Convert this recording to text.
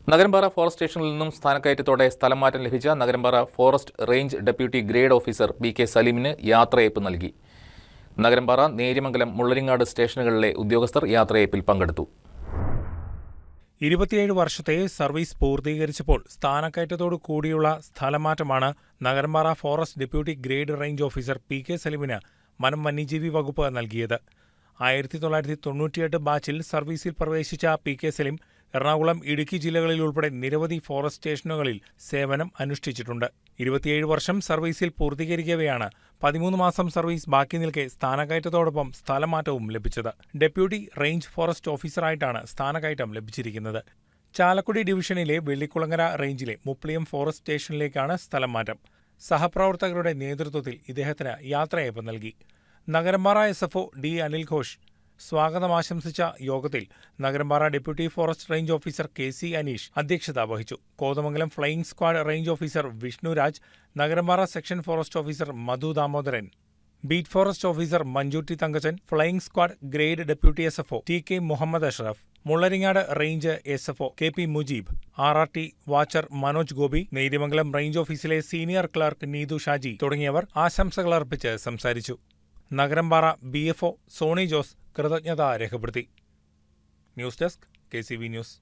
നഗരമ്പാറ forest സ്റ്റേഷനിൽ നിന്നും സ്ഥാനക്കയറ്റത്തോടെ സ്ഥലം മാറ്റം ലഭിച്ച Nagarampara forest range deputy grade officer PK. സലീമിന് യാത്രയയപ്പ് നൽകി. നഗരമ്പാറ, നേര്യമംഗലം, മുള്ളരിങ്ങാട് സ്റ്റേഷനുകളിലെ ഉദ്യോഗസ്ഥർ യാത്രയയപ്പിൽ പങ്കെടുത്തു. 27 വർഷത്തെ സർവീസ് പൂർത്തീകരിച്ചപ്പോൾ സ്ഥാനക്കയറ്റത്തോടു കൂടിയുള്ള സ്ഥലമാറ്റമാണ് Nagarampara forest deputy grade range officer PK. സലീമിന് വനം വന്യജീവി വകുപ്പ് നൽകിയത്. 1998 ബാച്ചിൽ സർവീസിൽ പ്രവേശിച്ച പി.കെ. സലീം എറണാകുളം, ഇടുക്കി ജില്ലകളിൽ ഉൾപ്പെടെ നിരവധി ഫോറസ്റ്റ് സ്റ്റേഷനുകളിൽ സേവനം അനുഷ്ഠിച്ചിട്ടുണ്ട്. 27 വർഷം സർവീസിൽ പൂർത്തീകരിക്കവെയാണ് 13 മാസം സർവീസ് ബാക്കി നിൽക്കെ സ്ഥാനക്കയറ്റത്തോടൊപ്പം സ്ഥലമാറ്റവും ലഭിച്ചത്. ഡെപ്യൂട്ടി റേഞ്ച് ഫോറസ്റ്റ് ഓഫീസറായിട്ടാണ് സ്ഥാനക്കയറ്റം ലഭിച്ചിരിക്കുന്നത്. ചാലക്കുടി ഡിവിഷനിലെ വെള്ളിക്കുളങ്ങര റേഞ്ചിലെ മുപ്ലിയം ഫോറസ്റ്റ് സ്റ്റേഷനിലേക്കാണ് സ്ഥലം മാറ്റം. സഹപ്രവർത്തകരുടെ നേതൃത്വത്തിൽ ഇദ്ദേഹത്തിന് യാത്രയയപ്പ് നൽകി. നഗരമ്പാറ എസ്.എഫ്.ഒ. ഡി. അനിൽ ഘോഷ് സ്വാഗതം ആശംസിച്ച യോഗത്തിൽ Nagarampara deputy forest range officer KC. Aneesh അധ്യക്ഷത വഹിച്ചു. Kothamangalam flying squad range officer Vishnuraj, Nagarampara section forest officer Madhu Damodaran, beat forest officer Manjutty Thankachan, flying squad grade deputy SFO. TK. Muhammad Ashraf, Mullaringad range SFO. KP. Mujeeb, RRT. Watcher Manoj Gopi, Neriyamangalam range ഓഫീസിലെ സീനിയർ ക്ലർക്ക് നീതു ഷാജി തുടങ്ങിയവർ ആശംസകളർപ്പിച്ച് സംസാരിച്ചു. Nagarampara BFO. Soni Jose കൃതജ്ഞത രേഖപ്പെടുത്തി. News desk KCV news.